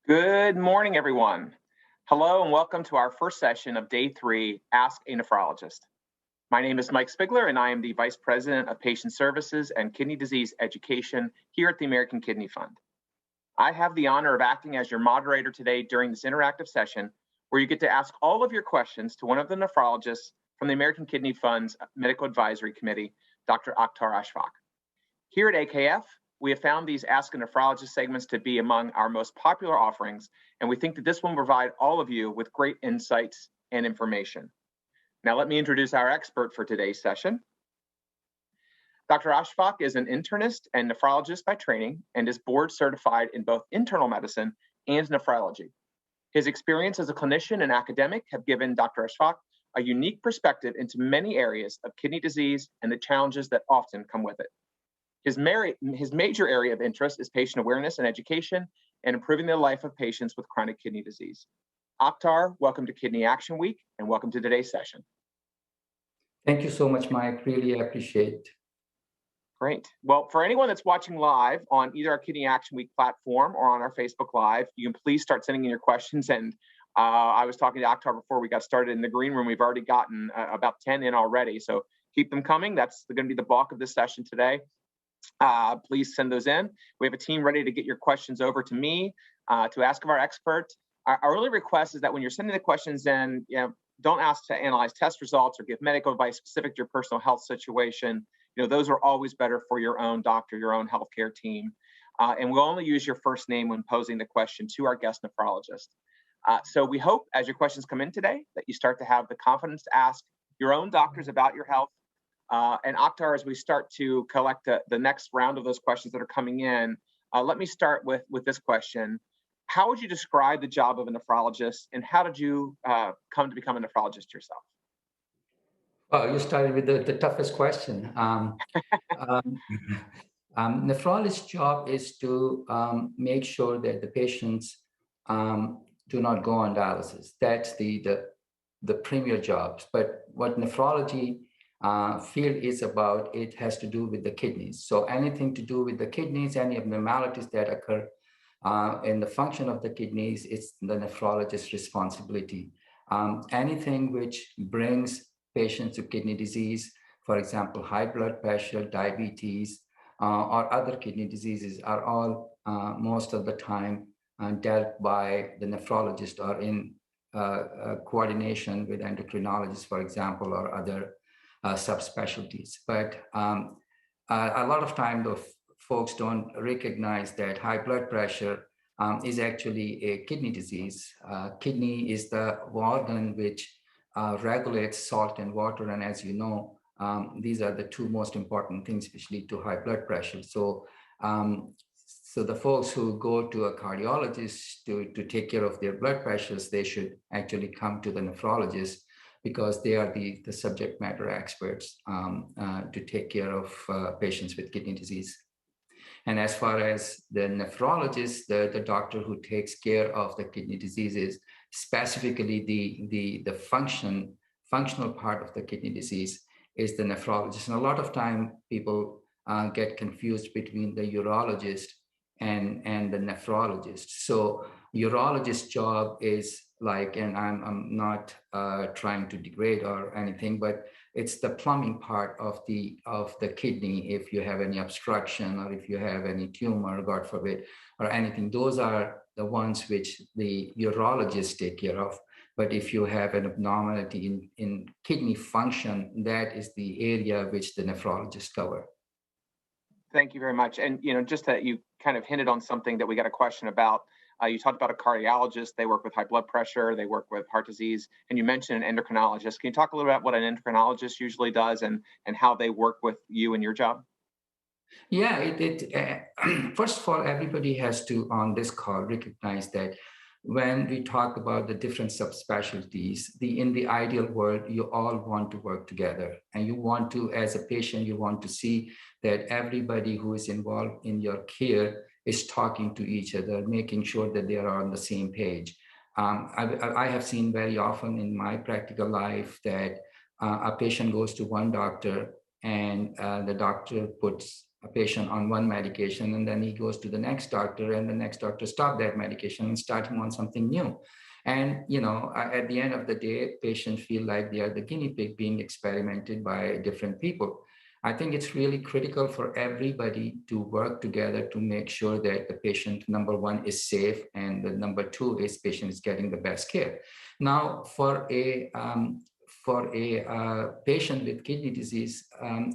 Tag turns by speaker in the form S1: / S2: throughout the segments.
S1: Good morning, everyone. Hello, and welcome to our first session of Day 3, Ask a Nephrologist. My name is Mike Spigler, and I am the Vice President of Patient Services and Kidney Disease Education here at the American Kidney Fund. I have the honor of acting as your moderator today during this interactive session, where you get to ask all of your questions to one of the nephrologists from the American Kidney Fund's Medical Advisory Committee, Dr. Akhtar Ashfaq. Here at AKF, we have found these Ask a Nephrologist segments to be among our most popular offerings, and we think that this will provide all of you with great insights and information. Now, let me introduce our expert for today's session. Dr. Ashfaq is an internist and nephrologist by training and is board certified in both internal medicine and nephrology. His experience as a clinician and academic have given Dr. Ashfaq a unique perspective into many areas of kidney disease and the challenges that often come with it. His major area of interest is patient awareness and education and improving the life of patients with chronic kidney disease. Akhtar, welcome to Kidney Action Week and welcome to today's session.
S2: Thank you so much, Mike. Really appreciate.
S1: Great. Well, for anyone that's watching live on either our Kidney Action Week platform or on our Facebook Live, you can please start sending in your questions. And I was talking to Akhtar before we got started in the green room. We've already gotten about 10 in already. So keep them coming. That's going to be the bulk of this session today. Please send those in. We have a team ready to get your questions over to me to ask of our expert. Our early request is that when you're sending the questions in, don't ask to analyze test results or give medical advice specific to your personal health situation. Those are always better for your own doctor, your own healthcare team. And we'll only use your first name when posing the question to our guest nephrologist. So we hope as your questions come in today that you start to have the confidence to ask your own doctors about your health. And Akhtar, as we start to collect the next round of those questions that are coming in, let me start with this question. How would you describe the job of a nephrologist, and how did you come to become a nephrologist yourself?
S2: Well, you started with the toughest question. Nephrologist's job is to make sure that the patients do not go on dialysis. That's the premier job. But what nephrology field is about, it has to do with the kidneys. So anything to do with the kidneys, any abnormalities that occur in the function of the kidneys, it's the nephrologist's responsibility. Anything which brings patients to kidney disease, for example, high blood pressure, diabetes, or other kidney diseases are all most of the time dealt by the nephrologist or in coordination with endocrinologists, for example, or other subspecialties. But a lot of time the folks don't recognize that high blood pressure is actually a kidney disease. Kidney is the organ which regulates salt and water, and as you know, these are the two most important things which lead to high blood pressure. So the folks who go to a cardiologist to take care of their blood pressures, they should actually come to the nephrologist, because they are the subject matter experts to take care of patients with kidney disease. And as far as the nephrologist, the doctor who takes care of the kidney diseases, specifically the functional part of the kidney disease, is the nephrologist. And a lot of time people get confused between the urologist and the nephrologist. So urologist's job is like, and I'm not trying to degrade or anything, but it's the plumbing part of the kidney. If you have any obstruction or if you have any tumor, God forbid, or anything, those are the ones which the urologists take care of. But if you have an abnormality in kidney function, that is the area which the nephrologists cover.
S1: Thank you very much. And just that you kind of hinted on something that we got a question about. You talked about a cardiologist. They work with high blood pressure. They work with heart disease. And you mentioned an endocrinologist. Can you talk a little about what an endocrinologist usually does and how they work with you and your job?
S2: Yeah, first of all, everybody has to, on this call, recognize that when we talk about the different subspecialties, in the ideal world, you all want to work together. And you want to, as a patient, you want to see that everybody who is involved in your care is talking to each other, making sure that they are on the same page. I have seen very often in my practical life that a patient goes to one doctor and the doctor puts a patient on one medication, and then he goes to the next doctor, and the next doctor stop that medication and start him on something new. And at the end of the day, patients feel like they are the guinea pig being experimented by different people. I think it's really critical for everybody to work together to make sure that the patient, number one, is safe, and the number two is patient is getting the best care. Now, for a patient with kidney disease,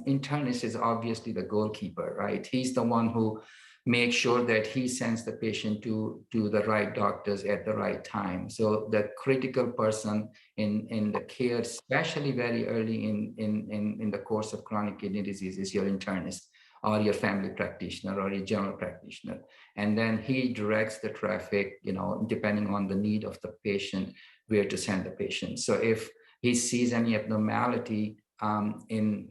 S2: internist is obviously the goalkeeper, right? He's the one who makes sure that he sends the patient to the right doctors at the right time. So the critical person in the care, especially very early in the course of chronic kidney disease, is your internist or your family practitioner or your general practitioner. And then he directs the traffic, depending on the need of the patient, where to send the patient. So if he sees any abnormality in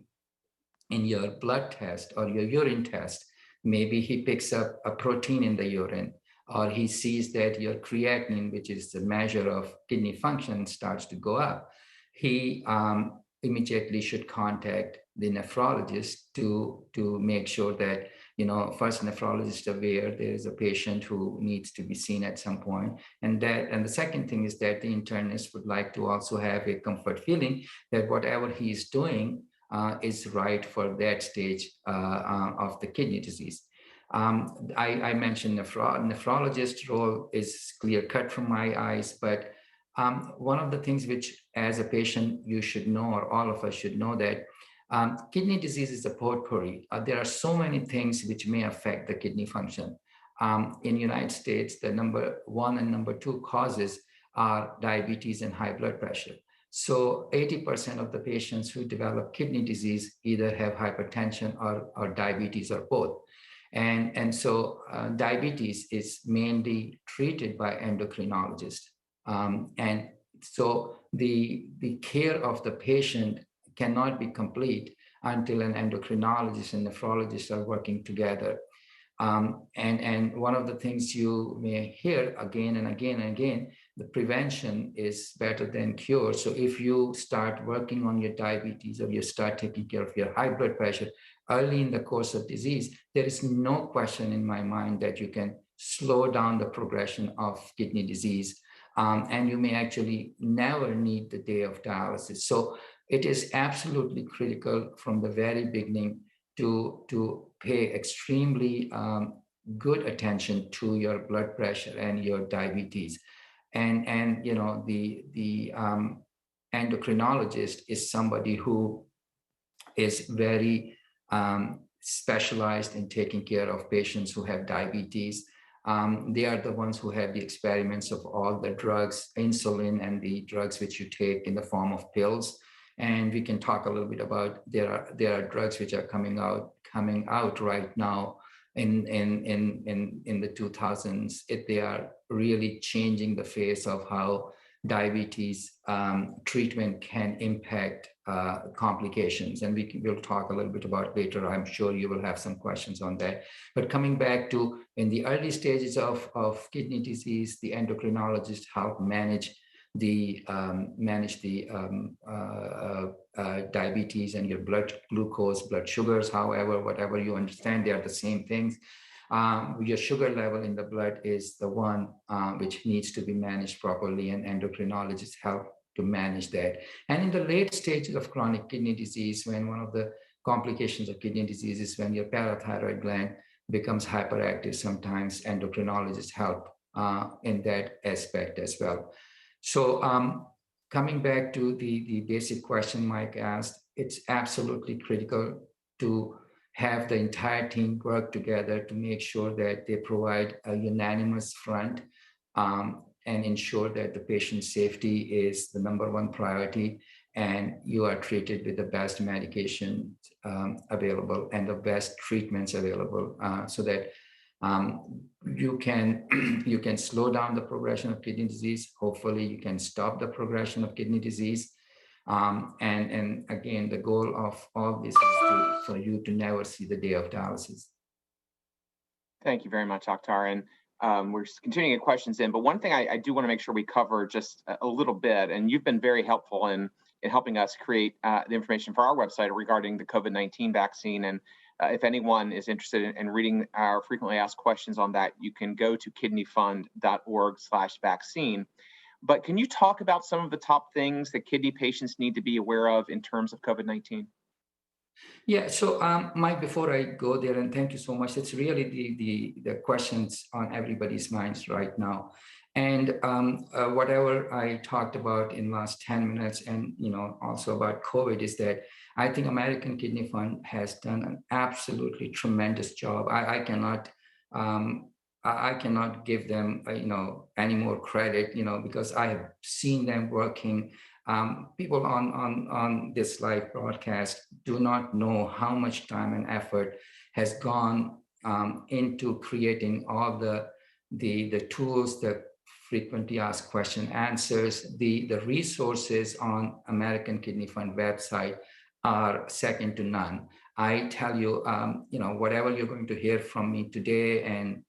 S2: your blood test or your urine test, maybe he picks up a protein in the urine, or he sees that your creatinine, which is the measure of kidney function, starts to go up. He immediately should contact the nephrologist to make sure that, first nephrologist aware there is a patient who needs to be seen at some point. And the second thing is that the internist would like to also have a comfort feeling that whatever he is doing is right for that stage of the kidney disease. I mentioned nephrologist role is clear cut from my eyes, but one of the things which as a patient you should know, or all of us should know, that kidney disease is a potpourri. There are so many things which may affect the kidney function. In the United States, the number one and number two causes are diabetes and high blood pressure. So 80% of the patients who develop kidney disease either have hypertension or diabetes or both. And so diabetes is mainly treated by endocrinologists. And so the care of the patient cannot be complete until an endocrinologist and nephrologist are working together. And one of the things you may hear again and again and again, the prevention is better than cure. So if you start working on your diabetes, or you start taking care of your high blood pressure early in the course of disease, there is no question in my mind that you can slow down the progression of kidney disease. And you may actually never need the day of dialysis. So it is absolutely critical from the very beginning to pay extremely good attention to your blood pressure and your diabetes. And the endocrinologist is somebody who is very specialized in taking care of patients who have diabetes. They are the ones who have the experiments of all the drugs, insulin, and the drugs which you take in the form of pills. And we can talk a little bit about there are drugs which are coming out right now in the 2000s. They are really changing the face of how diabetes treatment can impact complications, and we'll talk a little bit about later. I'm sure you will have some questions on that. But coming back to in the early stages of kidney disease, the endocrinologist help manage the diabetes and your blood glucose, blood sugars. However, whatever you understand, they are the same things. Your sugar level in the blood is the one which needs to be managed properly, and endocrinologists help to manage that. And in the late stages of chronic kidney disease, when one of the complications of kidney disease is when your parathyroid gland becomes hyperactive, sometimes endocrinologists help in that aspect as well. So coming back to the basic question Mike asked, it's absolutely critical to have the entire team work together to make sure that they provide a unanimous front and ensure that the patient's safety is the number one priority, and you are treated with the best medication available and the best treatments available, so that you can slow down the progression of kidney disease. Hopefully you can stop the progression of kidney disease. And again, the goal of all this is for you to never see the day of dialysis.
S1: Thank you very much, Akhtar. And we're continuing to get questions in, but one thing I do want to make sure we cover just a little bit, and you've been very helpful in helping us create the information for our website regarding the COVID-19 vaccine. And If anyone is interested in reading our frequently asked questions on that, you can go to kidneyfund.org/vaccine. But can you talk about some of the top things that kidney patients need to be aware of in terms of COVID-19?
S2: Yeah, so Mike, before I go there, and thank you so much, it's really the questions on everybody's minds right now. And whatever I talked about in last 10 minutes and also about COVID is that I think American Kidney Fund has done an absolutely tremendous job. I cannot give them any more credit, because I have seen them working. People on this live broadcast do not know how much time and effort has gone into creating all the tools, the frequently asked question answers, the resources on American Kidney Fund website are second to none. I tell you, whatever you're going to hear from me today, and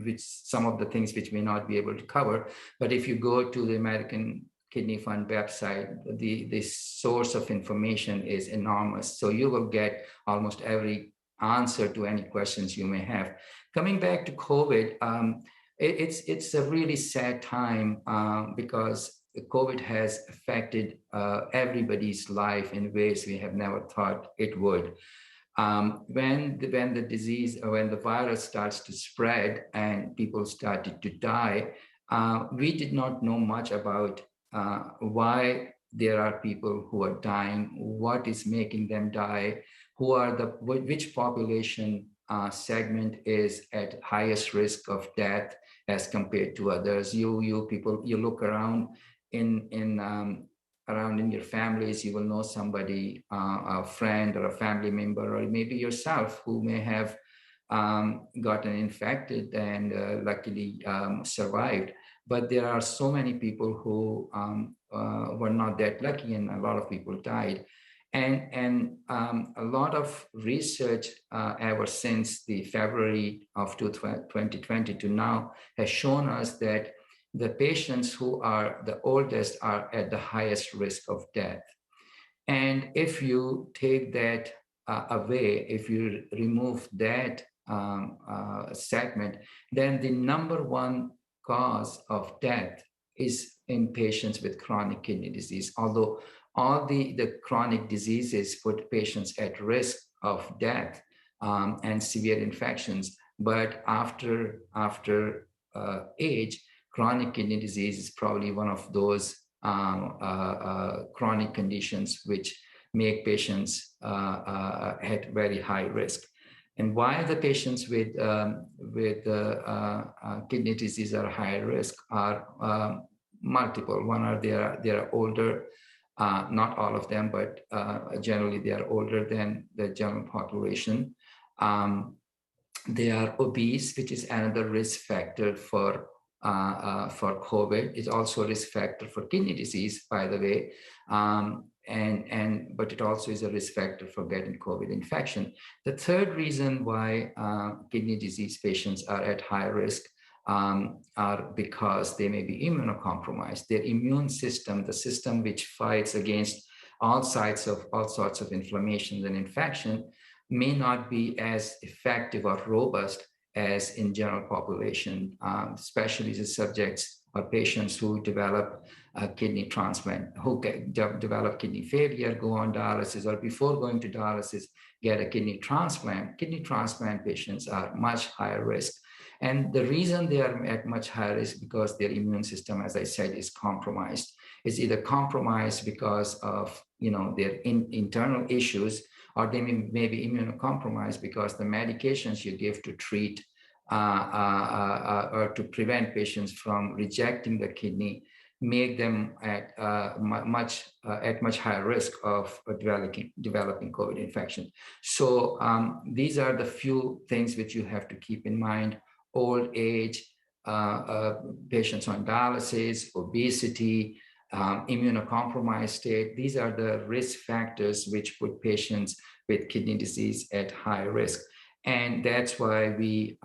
S2: which some of the things which may not be able to cover, but if you go to the American Kidney Fund website, the source of information is enormous. So you will get almost every answer to any questions you may have. Coming back to COVID, it's a really sad time because COVID has affected everybody's life in ways we have never thought it would. When the virus starts to spread and people started to die, we did not know much about why there are people who are dying, what is making them die, which population segment is at highest risk of death as compared to others. You look around around in your families, you will know somebody, a friend or a family member, or maybe yourself, who may have gotten infected and luckily survived. But there are so many people who were not that lucky, and a lot of people died. And a lot of research ever since the February of 2020 to now has shown us that the patients who are the oldest are at the highest risk of death. And if you take that away, if you remove that segment, then the number one cause of death is in patients with chronic kidney disease. Although all the chronic diseases put patients at risk of death and severe infections, but after age, chronic kidney disease is probably one of those chronic conditions which make patients at very high risk. And why the patients with kidney disease are high risk are multiple. One are they are older, not all of them, but generally they are older than the general population. They are obese, which is another risk factor for COVID. It's also a risk factor for kidney disease, by the way. But it also is a risk factor for getting COVID infection. The third reason why kidney disease patients are at high risk are because they may be immunocompromised. Their immune system, the system which fights against all sorts of inflammations and infection, may not be as effective or robust as in general population, especially the subjects or patients who develop kidney transplant, who develop kidney failure, go on dialysis, or before going to dialysis, get a kidney transplant. Kidney transplant patients are much higher risk. And the reason they are at much higher risk because their immune system, as I said, is compromised. It's either compromised because of their internal issues, or they may be immunocompromised because the medications you give to treat or to prevent patients from rejecting the kidney make them at much higher risk of developing COVID infection. So these are the few things which you have to keep in mind: old age, patients on dialysis, obesity, immunocompromised state. These are the risk factors which put patients with kidney disease at high risk. And that's why we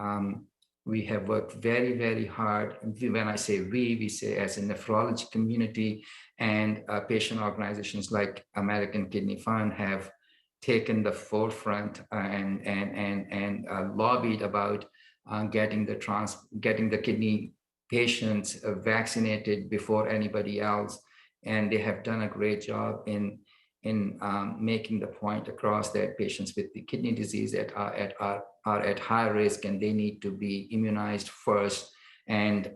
S2: have worked very, very hard. When I say we say as a nephrology community, and patient organizations like American Kidney Fund have taken the forefront and lobbied about getting the kidney patients vaccinated before anybody else, and they have done a great job in making the point across that patients with the kidney disease are at high risk and they need to be immunized first. And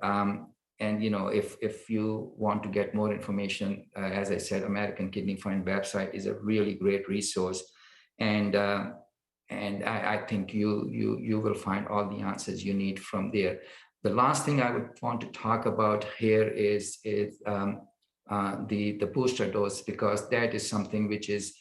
S2: if you want to get more information, as I said, American Kidney Fund website is a really great resource, and I think you will find all the answers you need from there. The last thing I would want to talk about here is the booster dose, because that is something which is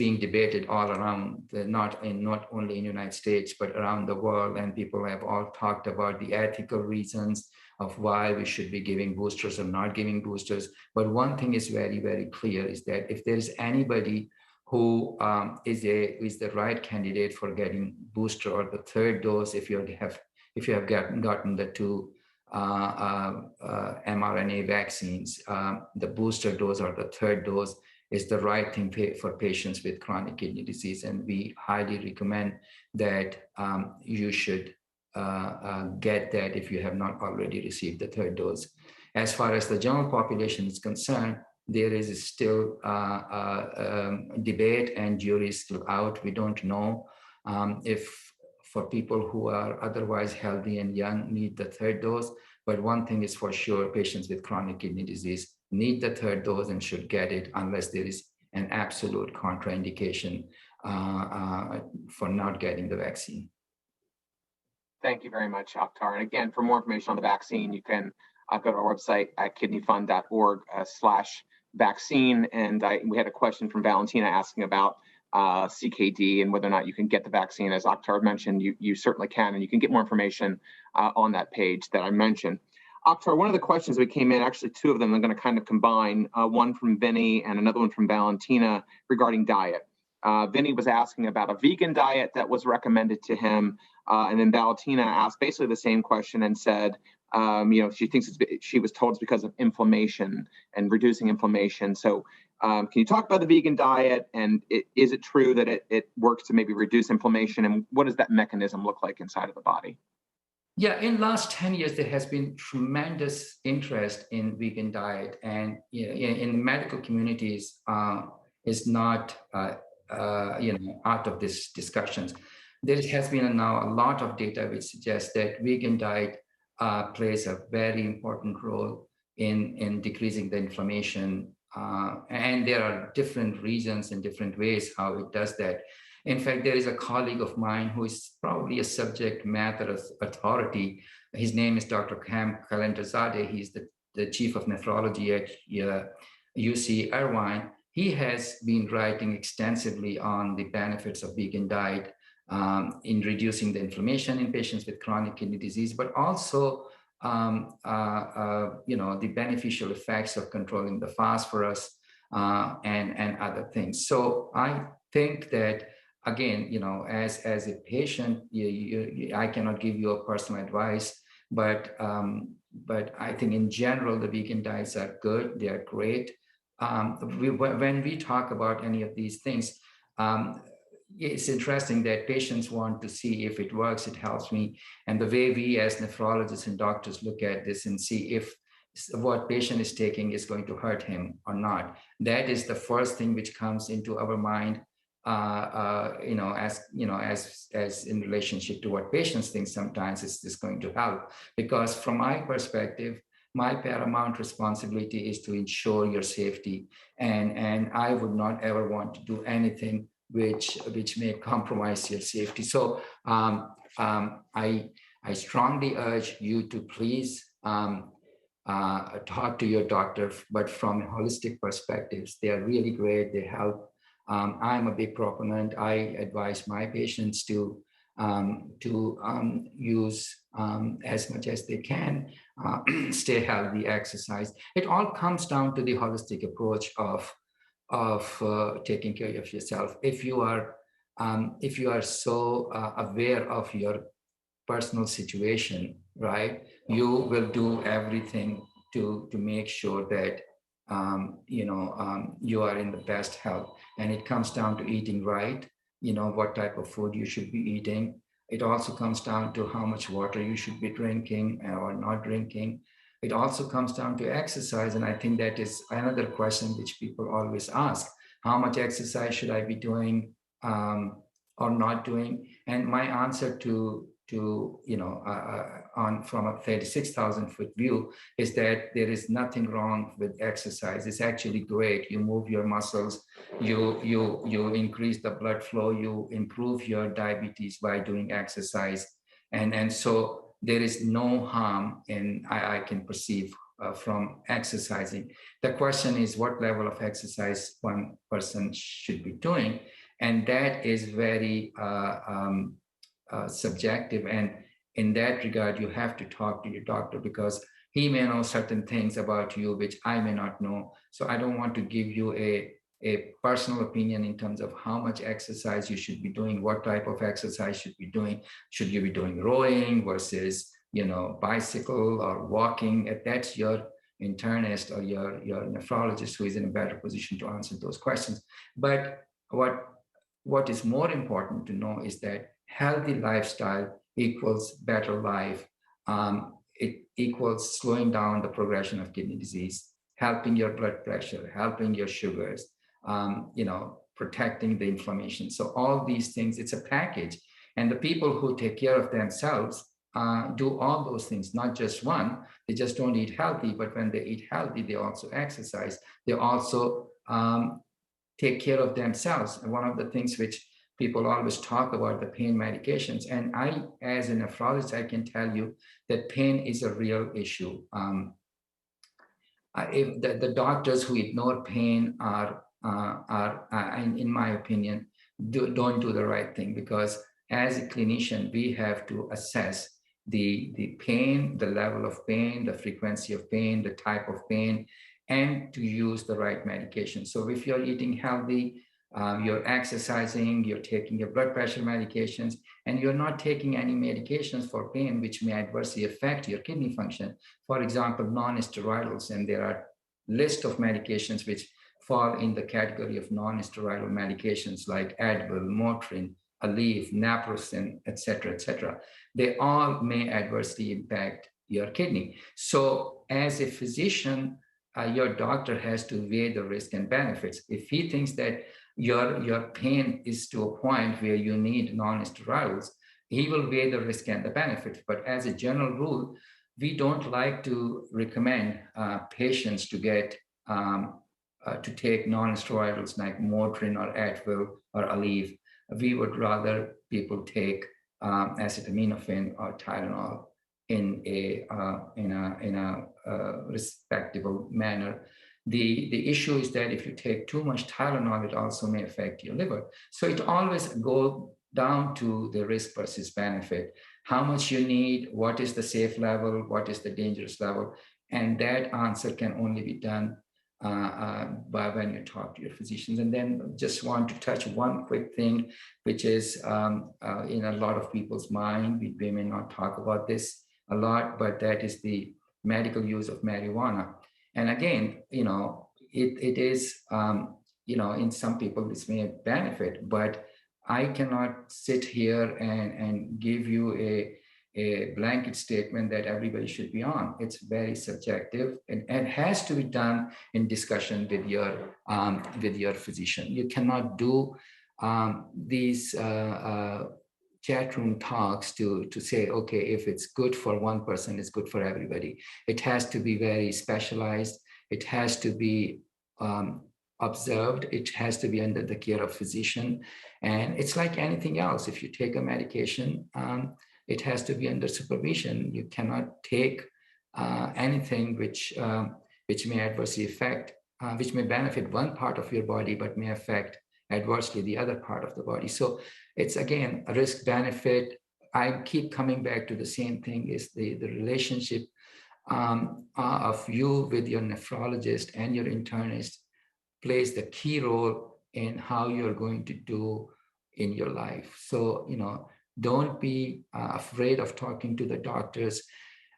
S2: being debated all around, not only in the United States, but around the world. And people have all talked about the ethical reasons of why we should be giving boosters or not giving boosters. But one thing is very, very clear, is that if there is anybody who is the right candidate for getting booster or the third dose, if you have gotten the two mRNA vaccines, the booster dose or the third dose is the right thing for patients with chronic kidney disease. And we highly recommend that you should get that if you have not already received the third dose. As far as the general population is concerned, there is still debate and jury is still out. We don't know if for people who are otherwise healthy and young need the third dose. But one thing is for sure, patients with chronic kidney disease need the third dose and should get it unless there is an absolute contraindication for not getting the vaccine.
S1: Thank you very much, Akhtar. And again, for more information on the vaccine, you can go to our website at kidneyfund.org/vaccine. And we had a question from Valentina asking about CKD and whether or not you can get the vaccine. As Akhtar mentioned, you certainly can, and you can get more information on that page that I mentioned. Akhtar, one of the questions that came in, actually two of them, I'm going to kind of combine, one from Vinny and another one from Valentina regarding diet. Vinny was asking about a vegan diet that was recommended to him, and then Valentina asked basically the same question and said, she thinks she was told it's because of inflammation and reducing inflammation. So can you talk about the vegan diet, and is it true that it works to maybe reduce inflammation, and what does that mechanism look like inside of the body?
S2: Yeah, in the last 10 years, there has been tremendous interest in vegan diet, and in the medical communities is not out of these discussions. There has been now a lot of data which suggests that vegan diet plays a very important role in decreasing the inflammation, and there are different reasons and different ways how it does that. In fact, there is a colleague of mine who is probably a subject matter authority. His name is Dr. Kalenderzadeh. He's the chief of nephrology at UC Irvine. He has been writing extensively on the benefits of vegan diet in reducing the inflammation in patients with chronic kidney disease, but also the beneficial effects of controlling the phosphorus and other things. So I think that, again, as a patient, I cannot give you a personal advice, but I think in general, the vegan diets are good. They are great. When we talk about any of these things, it's interesting that patients want to see if it works, it helps me. And the way we as nephrologists and doctors look at this and see if what patient is taking is going to hurt him or not. That is the first thing which comes into our mind, as in relationship to what patients think sometimes is this going to help. Because from my perspective, my paramount responsibility is to ensure your safety. And I would not ever want to do anything which may compromise your safety. So I strongly urge you to please talk to your doctor, but from holistic perspectives, they are really great. They help. I'm a big proponent. I advise my patients to use as much as they can, stay healthy, exercise. It all comes down to the holistic approach of taking care of yourself. If you are so aware of your personal situation, right, you will do everything to make sure that you are in the best health. And it comes down to eating right, what type of food you should be eating. It also comes down to how much water you should be drinking or not drinking. It also comes down to exercise. And I think that is another question which people always ask. How much exercise should I be doing or not doing? And my answer on from a 36,000-foot view is that there is nothing wrong with exercise. It's actually great. You move your muscles, you increase the blood flow, you improve your diabetes by doing exercise, and so there is no harm in I can perceive from exercising. The question is what level of exercise one person should be doing, and that is very subjective. And in that regard, you have to talk to your doctor because he may know certain things about you which I may not know. So I don't want to give you a personal opinion in terms of how much exercise you should be doing, what type of exercise should be doing. Should you be doing rowing versus bicycle or walking? That's your internist or your nephrologist who is in a better position to answer those questions. But what is more important to know is that healthy lifestyle equals better life. It equals slowing down the progression of kidney disease, helping your blood pressure, helping your sugars, protecting the inflammation. So all these things, it's a package. And the people who take care of themselves do all those things, not just one. They just don't eat healthy, but when they eat healthy, they also exercise. They also take care of themselves. And one of the things which people always talk about the pain medications. And I, as a nephrologist, I can tell you that pain is a real issue. If the doctors who ignore pain are in my opinion, don't do the right thing, because as a clinician, we have to assess the pain, the level of pain, the frequency of pain, the type of pain, and to use the right medication. So if you're eating healthy, you're exercising, you're taking your blood pressure medications, and you're not taking any medications for pain which may adversely affect your kidney function. For example, non-steroidals, and there are list of medications which fall in the category of non-steroidal medications like Advil, Motrin, Aleve, Naproxen, etc., etc. They all may adversely impact your kidney. So as a physician, your doctor has to weigh the risk and benefits. If he thinks that your pain is to a point where you need non-steroidals, he will weigh the risk and the benefits. But as a general rule, we don't like to recommend patients to get to take non-steroidals like Motrin or Advil or Aleve. We would rather people take acetaminophen or Tylenol in a respectable manner. The issue is that if you take too much Tylenol, it also may affect your liver. So it always goes down to the risk versus benefit. How much you need, what is the safe level, what is the dangerous level, and that answer can only be done by when you talk to your physicians. And then just want to touch one quick thing, which is in a lot of people's mind. We may not talk about this a lot, but that is the medical use of marijuana. And again, it is, in some people this may benefit, but I cannot sit here and give you a blanket statement that everybody should be on. It's very subjective and has to be done in discussion with your physician. You cannot do these chat room talks to say, okay, if it's good for one person, it's good for everybody. It has to be very specialized. It has to be observed. It has to be under the care of physician. And it's like anything else. If you take a medication, it has to be under supervision. You cannot take anything which may adversely affect, which may benefit one part of your body, but may affect adversely the other part of the body. So it's, again, a risk benefit. I keep coming back to the same thing, is the relationship of you with your nephrologist and your internist plays the key role in how you're going to do in your life. So, don't be afraid of talking to the doctors.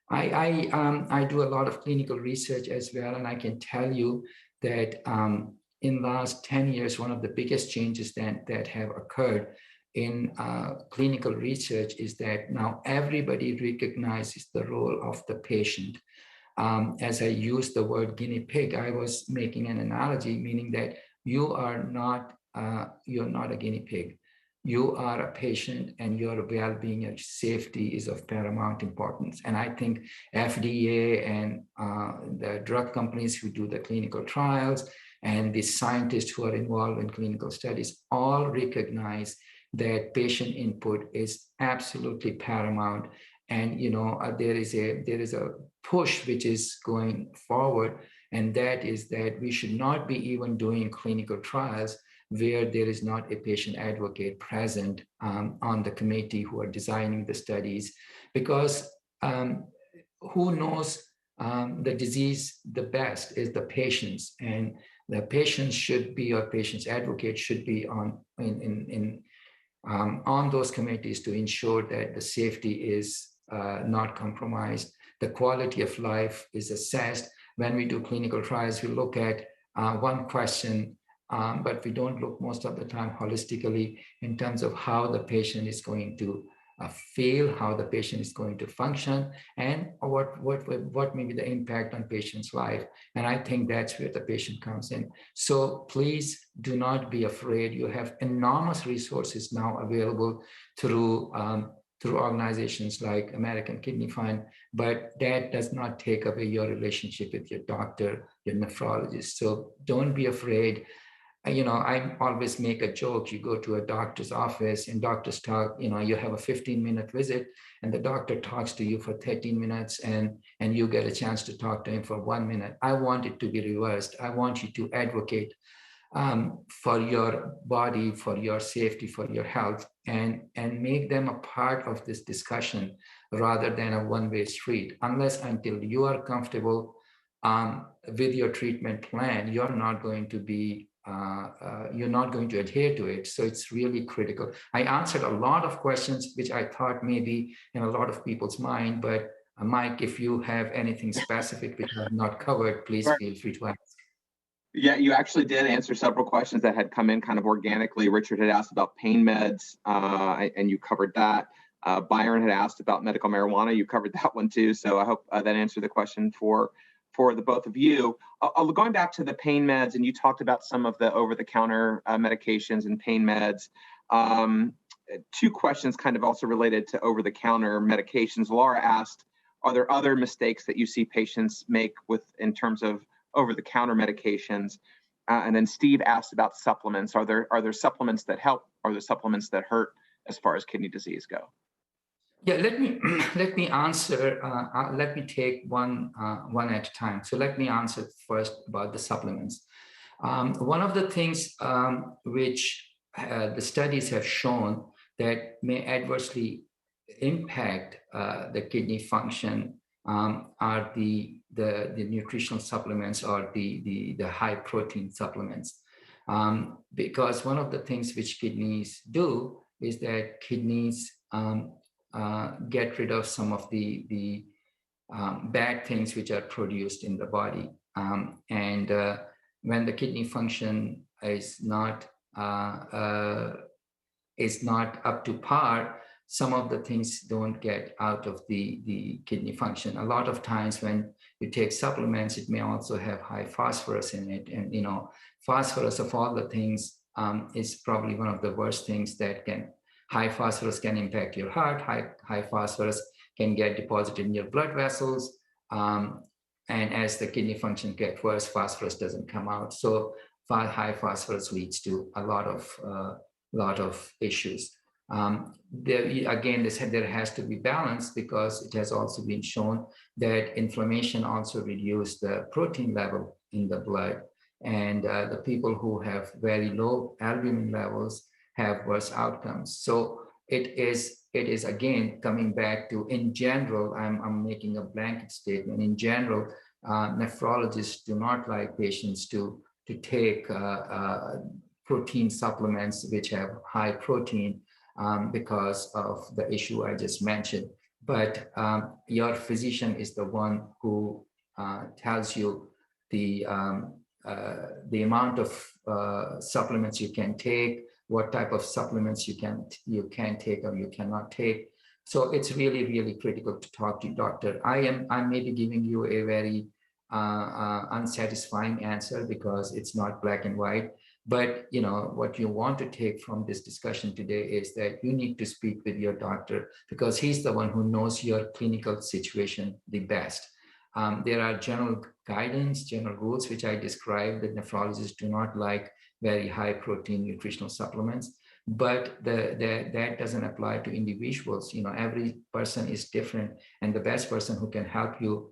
S2: I do a lot of clinical research as well, and I can tell you that in the last 10 years, one of the biggest changes that have occurred in clinical research is that now everybody recognizes the role of the patient. As I used the word guinea pig, I was making an analogy, meaning that you're not a guinea pig. You are a patient, and your well-being and safety is of paramount importance. And I think FDA and the drug companies who do the clinical trials and the scientists who are involved in clinical studies all recognize that patient input is absolutely paramount. And there is a push which is going forward, and that is that we should not be even doing clinical trials where there is not a patient advocate present on the committee who are designing the studies, because who knows the disease the best is the patients, and the patients should be, or patients advocate should be on those committees to ensure that the safety is not compromised. The quality of life is assessed. When we do clinical trials, we look at one question, but we don't look most of the time holistically in terms of how the patient is going to feel, how the patient is going to function, and what may be the impact on patient's life. And I think that's where the patient comes in. So please do not be afraid. You have enormous resources now available through organizations like American Kidney Fund, but that does not take away your relationship with your doctor, your nephrologist. So don't be afraid. I always make a joke. You go to a doctor's office and doctors talk, you have a 15-minute visit and the doctor talks to you for 13 minutes and you get a chance to talk to him for 1 minute. I want it to be reversed. I want you to advocate for your body, for your safety, for your health, and make them a part of this discussion rather than a one-way street. Until you are comfortable with your treatment plan, you're not going to adhere to it. So it's really critical. I answered a lot of questions, which I thought may be in a lot of people's mind, but Mike, if you have anything specific which I have not covered, please feel free to ask.
S1: Yeah, you actually did answer several questions that had come in kind of organically. Richard had asked about pain meds, and you covered that. Byron had asked about medical marijuana. You covered that one too. So I hope that answered the question for the both of you. Going back to the pain meds, and you talked about some of the over-the-counter medications and pain meds. Two questions kind of also related to over-the-counter medications. Laura asked, are there other mistakes that you see patients make in terms of over-the-counter medications? And then Steve asked about supplements. Are there supplements that help? Are there supplements that hurt as far as kidney disease go?
S2: Yeah, let me answer. Let me take one at a time. So let me answer first about the supplements. One of the things which the studies have shown that may adversely impact the kidney function are the nutritional supplements, or the high protein supplements, because one of the things which kidneys do is that kidneys get rid of some of the bad things which are produced in the body, and when the kidney function is not up to par, some of the things don't get out of the kidney function. A lot of times when you take supplements, it may also have high phosphorus in it. And, phosphorus of all the things is probably one of the worst things high phosphorus can impact your heart. High phosphorus can get deposited in your blood vessels. And as the kidney function gets worse, phosphorus doesn't come out. So high phosphorus leads to a lot of issues. There has to be balance, because it has also been shown that inflammation also reduces the protein level in the blood, and the people who have very low albumin levels have worse outcomes. So it is again coming back to, in general, I'm making a blanket statement. In general, nephrologists do not like patients to take protein supplements which have high protein, because of the issue I just mentioned. but your physician is the one who tells you the amount of supplements you can take, what type of supplements you can take or you cannot take. So it's really, really critical to talk to your doctor. I may be giving you a very unsatisfying answer because it's not black and white. But what you want to take from this discussion today is that you need to speak with your doctor because he's the one who knows your clinical situation the best. There are general guidance, general rules, which I described that nephrologists do not like very high protein nutritional supplements, but that doesn't apply to individuals. Every person is different, and the best person who can help you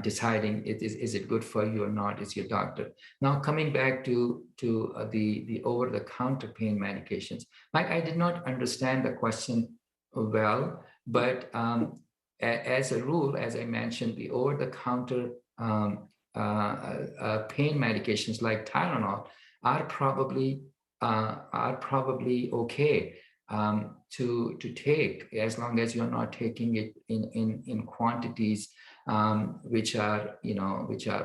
S2: deciding is it good for you or not is your doctor. Now, coming back to the over-the-counter pain medications, Mike, I did not understand the question well, but as a rule, as I mentioned, the over-the-counter pain medications like Tylenol are probably okay to take, as long as you're not taking it in quantities which are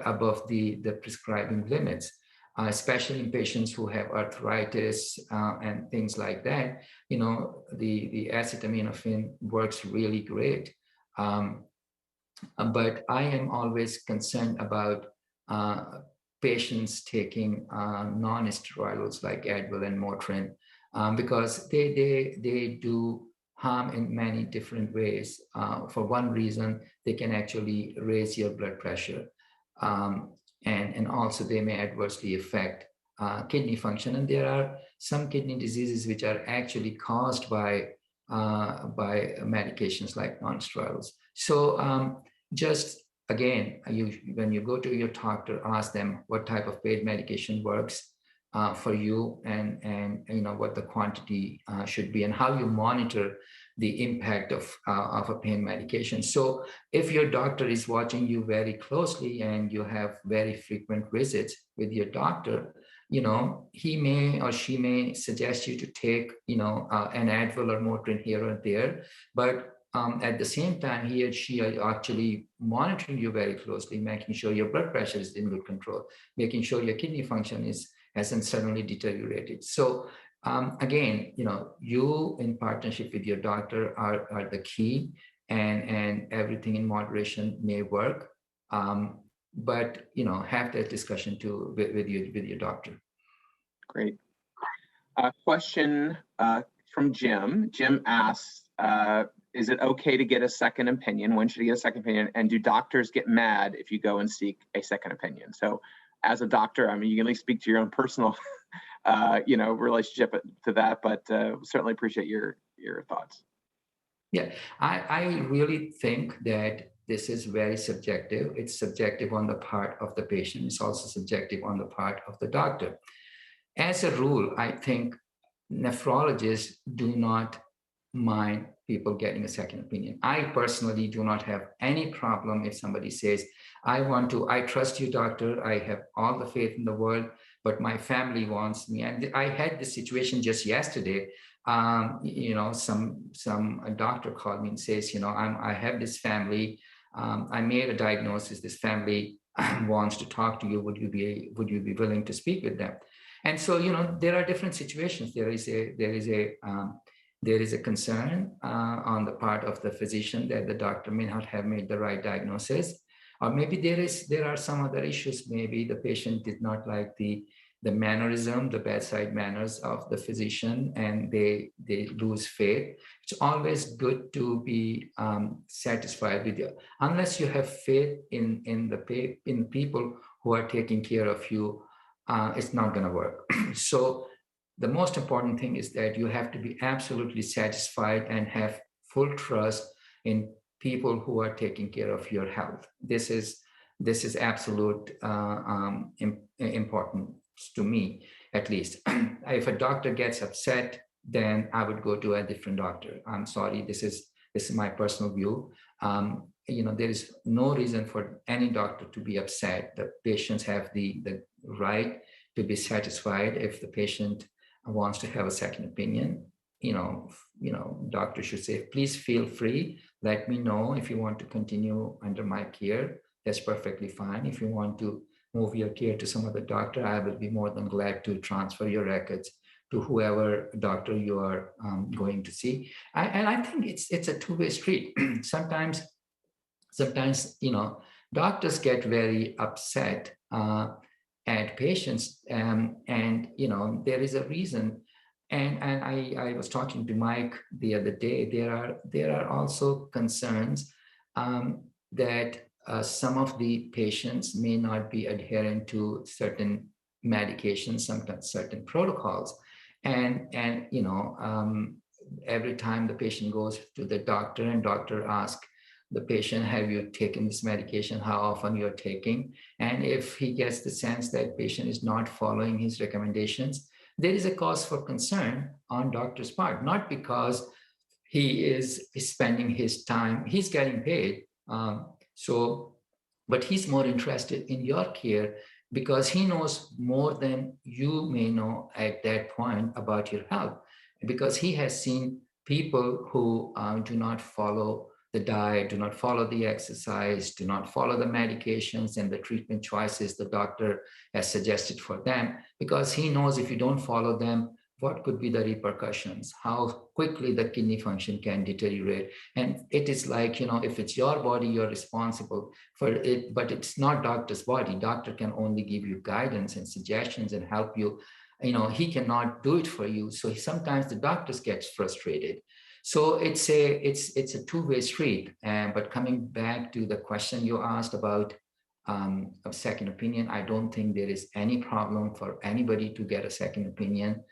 S2: above the prescribing limits, especially in patients who have arthritis and things like that. The acetaminophen works really great. But I am always concerned about patients taking non-steroidals like Advil and Motrin because they do harm in many different ways. For one reason, they can actually raise your blood pressure, and also they may adversely affect kidney function. And there are some kidney diseases which are actually caused by medications like non-steroidals. So just again, when you go to your doctor, ask them what type of pain medication works for you, and what the quantity should be, and how you monitor the impact of a pain medication. So if your doctor is watching you very closely and you have very frequent visits with your doctor, he may or she may suggest you to take an Advil or Motrin here or there, but at the same time, he or she are actually monitoring you very closely, making sure your blood pressure is in good control, making sure your kidney function hasn't suddenly deteriorated. So again, you in partnership with your doctor are the key, and everything in moderation may work. But have that discussion too with your doctor.
S1: Great. Question from Jim. Jim asks, is it okay to get a second opinion? When should you get a second opinion? And do doctors get mad if you go and seek a second opinion? So as a doctor, I mean, you can at least speak to your own personal, relationship to that, but certainly appreciate your thoughts.
S2: Yeah, I really think that this is very subjective. It's subjective on the part of the patient. It's also subjective on the part of the doctor. As a rule, I think nephrologists do not mind people getting a second opinion. I personally do not have any problem if somebody says, I trust you, doctor, I have all the faith in the world, but my family wants me. And I had this situation just yesterday. Some doctor called me and says, I have this family. I made a diagnosis. This family wants to talk to you. Would you be willing to speak with them? And so, there are different situations. There is a concern on the part of the physician that the doctor may not have made the right diagnosis, or maybe there are some other issues. Maybe the patient did not like the mannerism, the bedside manners of the physician, and they lose faith. It's always good to be satisfied with you, unless you have faith in people who are taking care of you. It's not going to work. So the most important thing is that you have to be absolutely satisfied and have full trust in people who are taking care of your health. This is absolute important to me, at least. If a doctor gets upset, then I would go to a different doctor. I'm sorry, this is my personal view. There is no reason for any doctor to be upset. The patients have the right to be satisfied if the patient wants to have a second opinion. doctor should say, please feel free. Let me know if you want to continue under my care. That's perfectly fine. If you want to move your care to some other doctor, I will be more than glad to transfer your records to whoever doctor you are going to see. And I think it's a two-way street. sometimes, doctors get very upset at patients, and there is a reason. And I was talking to Mike the other day. There are also concerns that some of the patients may not be adherent to certain medications, sometimes certain protocols, and every time the patient goes to the doctor and doctor asks the patient, have you taken this medication? How often you're taking? And if he gets the sense that patient is not following his recommendations, there is a cause for concern on doctor's part, not because he is spending his time, he's getting paid. But he's more interested in your care because he knows more than you may know at that point about your health, because he has seen people who do not follow the diet, do not follow the exercise, do not follow the medications and the treatment choices the doctor has suggested for them, because he knows if you don't follow them, what could be the repercussions, how quickly the kidney function can deteriorate. And it is like, if it's your body, you're responsible for it, but it's not doctor's body. Doctor can only give you guidance and suggestions and help you. He cannot do it for you. So sometimes the doctors get frustrated. So it's a two-way street. But coming back to the question you asked about a second opinion, I don't think there is any problem for anybody to get a second opinion.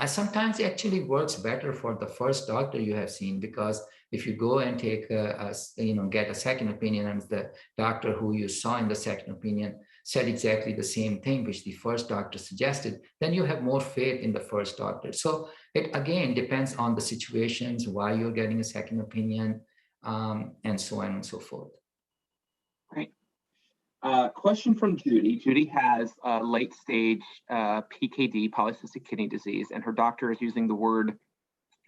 S2: Sometimes it actually works better for the first doctor you have seen, because if you go and take get a second opinion, and the doctor who you saw in the second opinion said exactly the same thing which the first doctor suggested, then you have more faith in the first doctor. So it again depends on the situations, why you're getting a second opinion, and so on and so forth.
S1: Great. Question from Judy. Judy has late stage PKD, polycystic kidney disease, and her doctor is using the word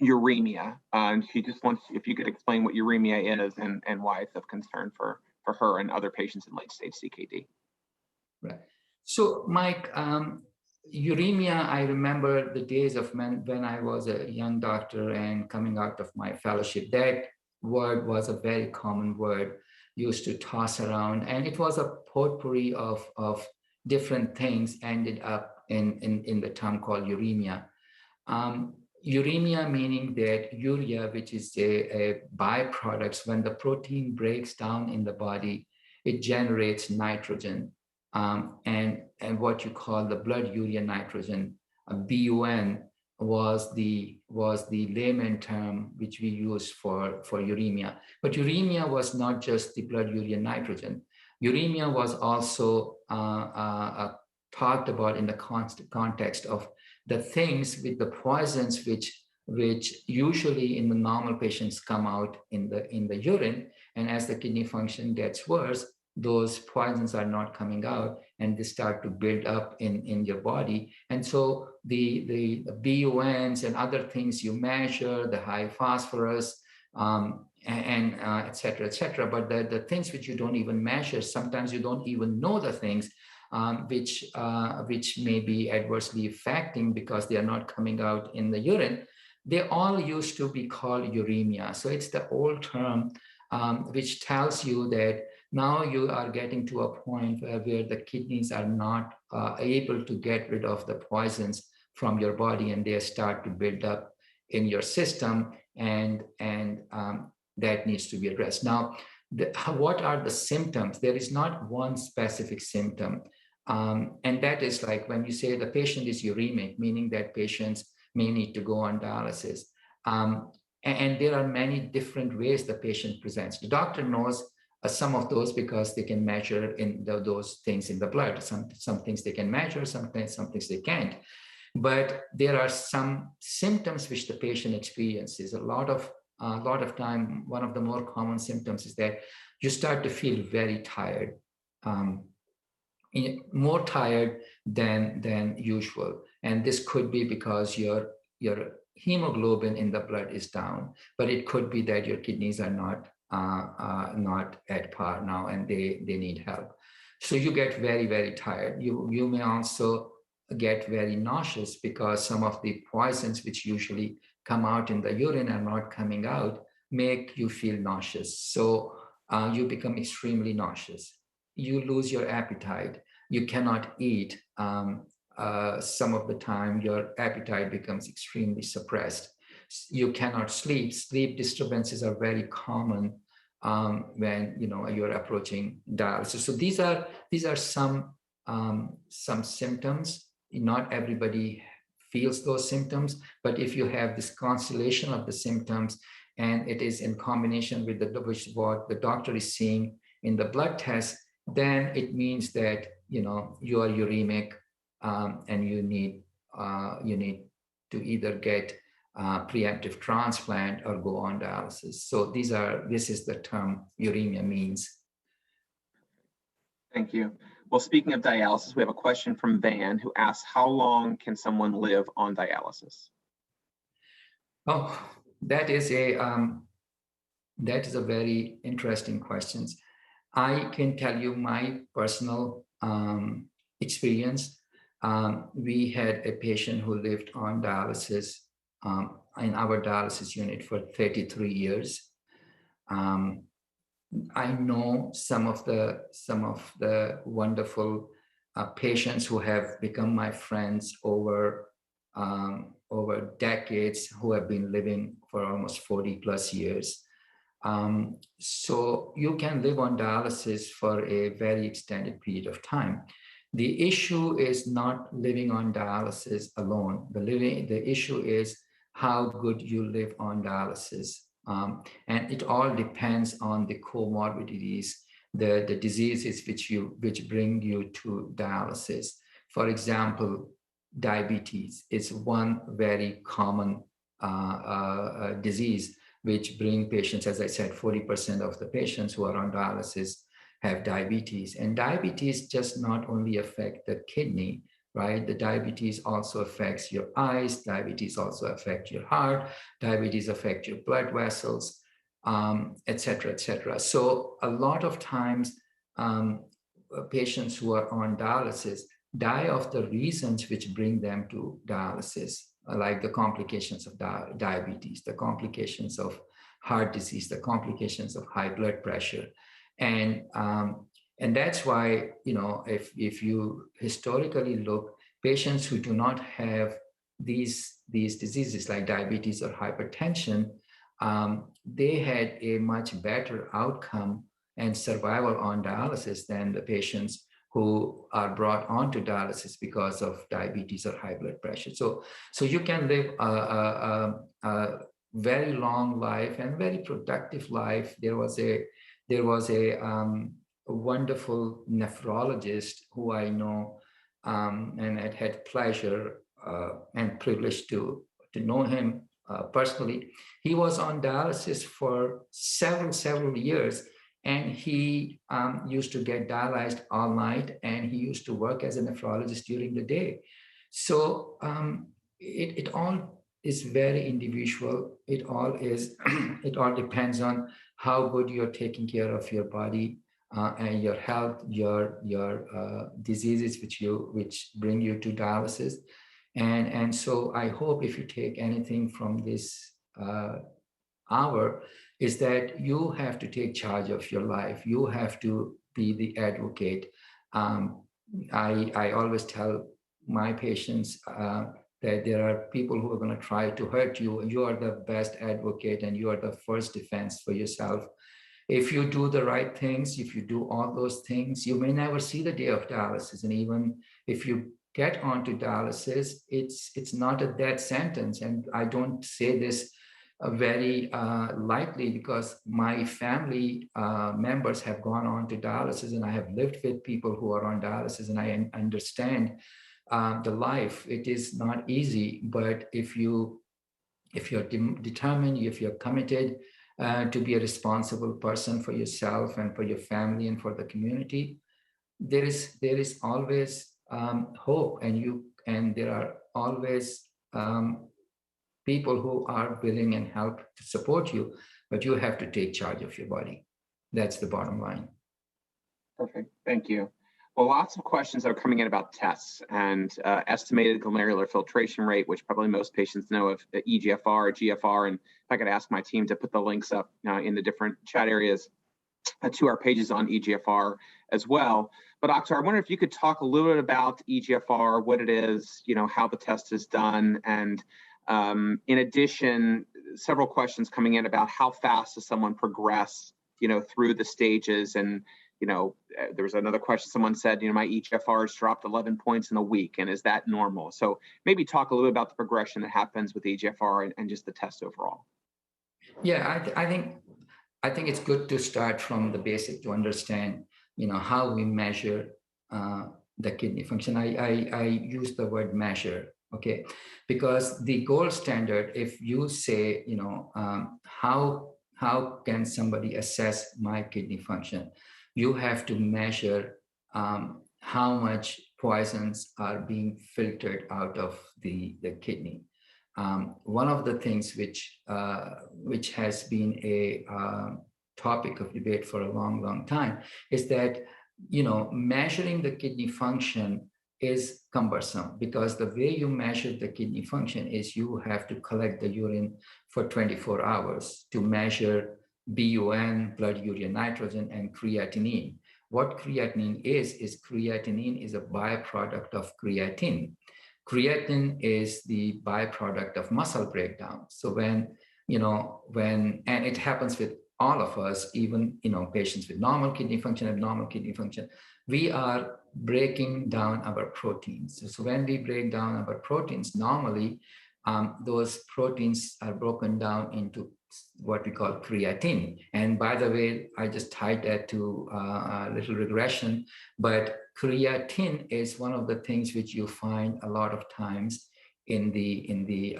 S1: uremia. And she just wants, if you could explain what uremia is and why it's of concern for her and other patients in late stage CKD.
S2: Right. So, Mike, uremia, I remember the days of when I was a young doctor and coming out of my fellowship. That word was a very common word used to toss around, and it was a potpourri of different things ended up in the term called uremia. Uremia meaning that urea, which is a byproduct, when the protein breaks down in the body, it generates nitrogen. And what you call the blood urea nitrogen, BUN, was the layman term which we use for uremia. But uremia was not just the blood urea nitrogen. Uremia was also talked about in the context of the things with the poisons which usually in the normal patients come out in the urine, and as the kidney function gets worse, those poisons are not coming out and they start to build up in your body. And so the BUNs and other things you measure, the high phosphorus, and et cetera, but the things which you don't even measure, sometimes you don't even know the things which may be adversely affecting because they are not coming out in the urine. They all used to be called uremia. So it's the old term which tells you that now you are getting to a point where the kidneys are not able to get rid of the poisons from your body, and they start to build up in your system, and that needs to be addressed. Now, what are the symptoms? There is not one specific symptom. And that is like when you say the patient is uremic, meaning that patients may need to go on dialysis. And there are many different ways the patient presents. The doctor knows some of those because they can measure in those things in the blood. Some things they can measure, some things they can't. But there are some symptoms which the patient experiences. A lot of time, one of the more common symptoms is that you start to feel very tired, more tired than usual. And this could be because your hemoglobin in the blood is down, but it could be that your kidneys are not at par now and they need help. So you get very, very tired. You may also get very nauseous because some of the poisons which usually come out in the urine are not coming out, make you feel nauseous. So you become extremely nauseous. You lose your appetite. You cannot eat. Some of the time, your appetite becomes extremely suppressed. You cannot sleep. Sleep disturbances are very common when you're approaching dialysis. So these are some symptoms. Not everybody feels those symptoms, but if you have this constellation of the symptoms and it is in combination with what the doctor is seeing in the blood test, then it means that you are uremic and you need to either get preemptive transplant or go on dialysis. So this is the term uremia means.
S1: Thank you. Well, speaking of dialysis, we have a question from Van who asks, how long can someone live on dialysis?
S2: Oh, that is a very interesting question. I can tell you my personal experience. We had a patient who lived on dialysis in our dialysis unit for 33 years. I know some of the wonderful patients who have become my friends over decades, who have been living for almost 40 plus years. So you can live on dialysis for a very extended period of time. The issue is not living on dialysis alone. The issue is how good you live on dialysis. And it all depends on the comorbidities, the diseases which bring you to dialysis. For example, diabetes is one very common disease which bring patients, as I said, 40% of the patients who are on dialysis have diabetes. And diabetes just not only affect the kidney, right? The diabetes also affects your eyes, diabetes also affects your heart, diabetes affects your blood vessels, et cetera, et cetera. So a lot of times, patients who are on dialysis die of the reasons which bring them to dialysis, like the complications of diabetes, the complications of heart disease, the complications of high blood pressure. And that's why, if you historically look, patients who do not have these diseases like diabetes or hypertension, they had a much better outcome and survival on dialysis than the patients who are brought onto dialysis because of diabetes or high blood pressure. So you can live a very long life and very productive life. There was a wonderful nephrologist who I know, and I had pleasure and privilege to know him personally. He was on dialysis for several years, and he used to get dialyzed all night, and he used to work as a nephrologist during the day. So it all is very individual. It all depends on how good you're taking care of your body and your health, your diseases which bring you to dialysis. And so I hope if you take anything from this hour, is that you have to take charge of your life. You have to be the advocate. I always tell my patients that there are people who are going to try to hurt you, and you are the best advocate and you are the first defense for yourself. If you do the right things, if you do all those things, you may never see the day of dialysis. And even if you get onto dialysis, it's not a death sentence. And I don't say this very lightly, because my family members have gone on to dialysis, and I have lived with people who are on dialysis, and I understand the life. It is not easy, but if you're determined, if you're committed to be a responsible person for yourself and for your family and for the community, there is always hope, and there are always people who are willing and help to support you, but you have to take charge of your body. That's the bottom line.
S1: Perfect. Thank you. Well, lots of questions are coming in about tests and estimated glomerular filtration rate, which probably most patients know of EGFR, GFR, and if I could ask my team to put the links up in the different chat areas to our pages on EGFR as well. But Akhtar, I wonder if you could talk a little bit about EGFR, what it is, how the test is done, and in addition, several questions coming in about how fast does someone progress, through the stages. And there was another question. Someone said, my EGFR has dropped 11 points in a week, and is that normal? So maybe talk a little bit about the progression that happens with EGFR and just the test overall.
S2: Yeah, I think it's good to start from the basic to understand, how we measure the kidney function. I use the word measure, okay, because the gold standard, if you say, how can somebody assess my kidney function, you have to measure how much poisons are being filtered out of the kidney. One of the things which has been a topic of debate for a long, long time is that, measuring the kidney function is cumbersome, because the way you measure the kidney function is you have to collect the urine for 24 hours to measure BUN, blood urea nitrogen, and creatinine. What creatinine is creatinine is a byproduct of creatine. Creatine is the byproduct of muscle breakdown. So when and it happens with all of us, even, patients with normal kidney function, abnormal kidney function, we are breaking down our proteins. So when we break down our proteins, normally those proteins are broken down into what we call creatine. And by the way, I just tied that to a little regression, but creatine is one of the things which you find a lot of times in the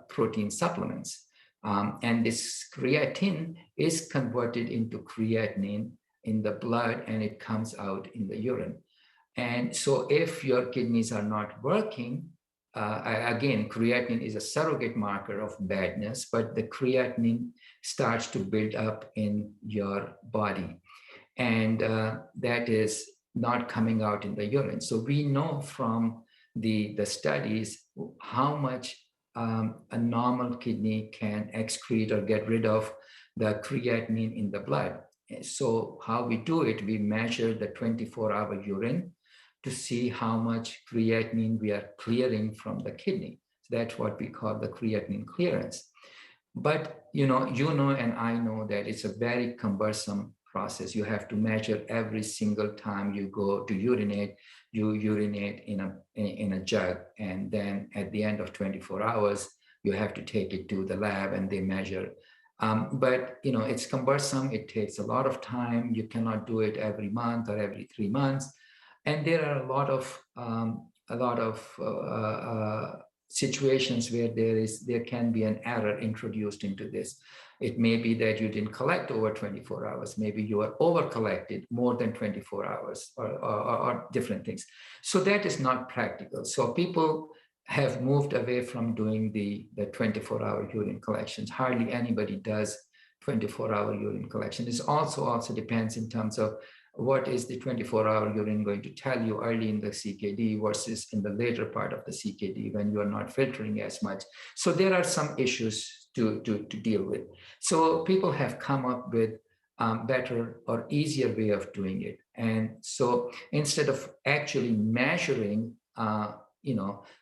S2: protein supplements. And this creatine is converted into creatinine in the blood, and it comes out in the urine. And so if your kidneys are not working, again, creatinine is a surrogate marker of badness, but the creatinine starts to build up in your body. And that is not coming out in the urine. So we know from the studies how much a normal kidney can excrete or get rid of the creatinine in the blood. So how we do it, we measure the 24-hour urine to see how much creatinine we are clearing from the kidney. So that's what we call the creatinine clearance. But and I know that it's a very cumbersome process. You have to measure every single time you go to urinate. You urinate in a jug, and then at the end of 24 hours, you have to take it to the lab and they measure. But it's cumbersome. It takes a lot of time. You cannot do it every month or every 3 months. And there are a lot of situations where there can be an error introduced into this. It may be that you didn't collect over 24 hours. Maybe you are over collected more than 24 hours or different things. So that is not practical. So people have moved away from doing the 24-hour urine collections. Hardly anybody does 24-hour urine collection. This also depends in terms of what is the 24-hour urine going to tell you early in the CKD versus in the later part of the CKD when you are not filtering as much. So there are some issues to deal with. So people have come up with better or easier way of doing it. And so instead of actually measuring,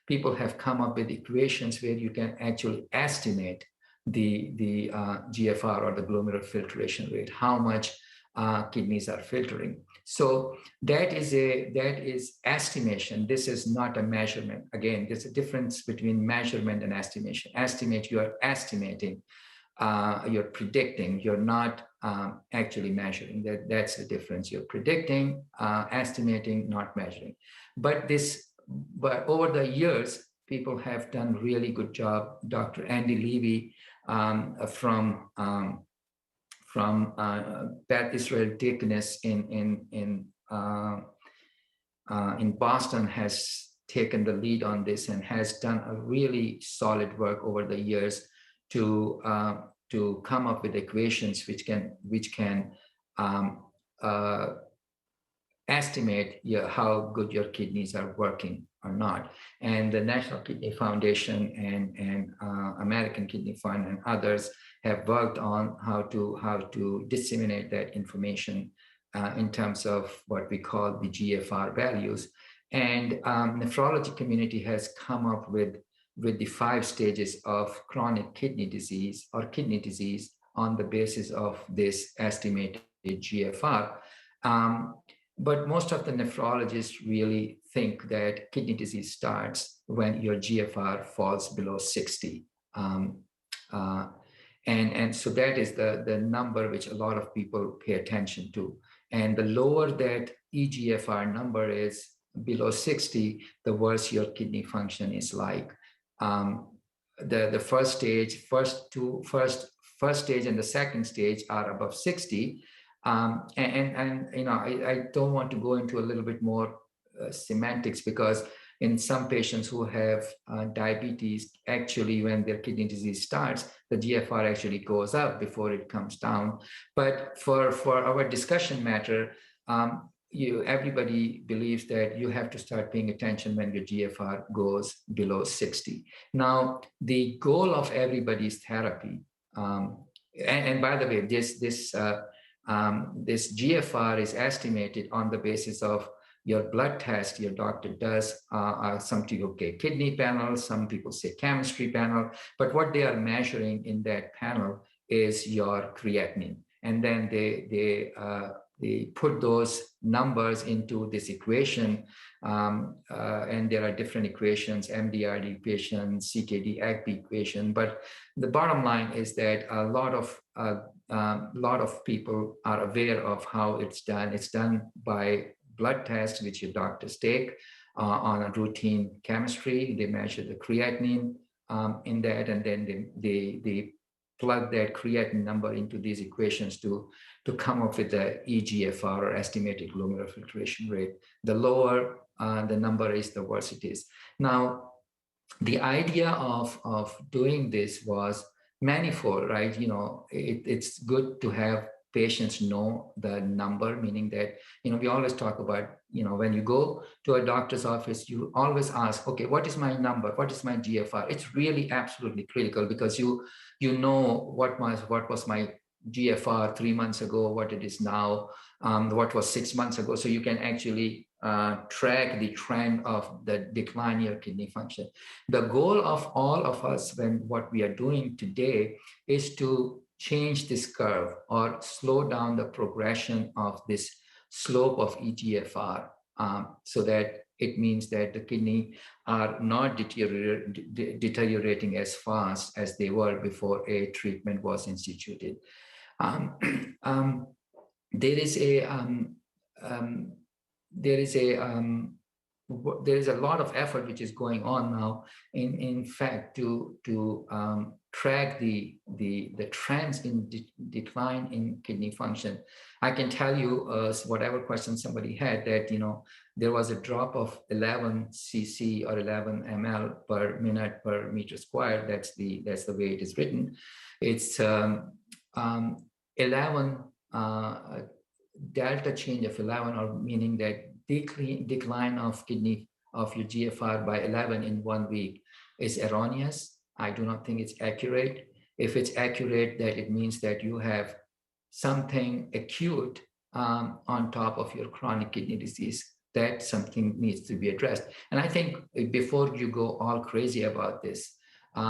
S2: people have come up with equations where you can actually estimate the GFR, or the glomerular filtration rate, how much kidneys are filtering. So that is estimation. This is not a measurement. Again, there's a difference between measurement and estimation. Estimate, you are estimating, you're predicting, you're not actually measuring. That's the difference. You're predicting, estimating, not measuring. But over the years, people have done really good job. Dr. Andy Levy from Beth Israel Deaconess in Boston has taken the lead on this and has done a really solid work over the years to come up with equations which can estimate how good your kidneys are working or not. And the National Kidney Foundation and American Kidney Fund and others have worked on how to disseminate that information in terms of what we call the GFR values. And nephrology community has come up with the 5 stages of chronic kidney disease or kidney disease on the basis of this estimated GFR. But most of the nephrologists really think that kidney disease starts when your GFR falls below 60. And so that is the number which a lot of people pay attention to. And the lower that eGFR number is, below 60, the worse your kidney function is like. The first stage and the second stage are above 60. And you know, I don't want to go into a little bit more semantics, because in some patients who have diabetes, actually when their kidney disease starts, the GFR actually goes up before it comes down. But for our discussion matter, everybody believes that you have to start paying attention when your GFR goes below 60. Now, the goal of everybody's therapy, and by the way, this GFR is estimated on the basis of your blood test your doctor does. Some people say kidney panel, some people say chemistry panel, but what they are measuring in that panel is your creatinine. And then they put those numbers into this equation, and there are different equations, MDRD equation, CKD-ACP equation. But the bottom line is that a lot of people are aware of how it's done. It's done by blood test, which your doctors take on a routine chemistry. They measure the creatinine in that, and then they plug that creatinine number into these equations to come up with the eGFR, or estimated glomerular filtration rate. The lower the number is, the worse it is. Now, the idea of doing this was manifold, right? You know, it's good to have patients know the number, meaning that, you know, we always talk about, you know, when you go to a doctor's office, you always ask, okay, what is my number? What is my GFR? It's really absolutely critical, because you know what was my GFR 3 months ago, what it is now, what was 6 months ago. So you can actually track the trend of the decline in your kidney function. The goal of all of us, what we are doing today, is to change this curve or slow down the progression of this slope of eGFR, so that it means that the kidney are not deteriorating as fast as they were before a treatment was instituted. There is a lot of effort which is going on now, in fact, to track the trends in decline in kidney function. I can tell you, whatever question somebody had, that, you know, there was a drop of 11 cc or 11 ml per minute per meter squared. That's the way it is written. It's 11 delta change of 11, or meaning that decline of kidney of your GFR by 11 in 1 week is erroneous. I do not think it's accurate. If it's accurate, that it means that you have something acute on top of your chronic kidney disease. That something needs to be addressed. And I think before you go all crazy about this,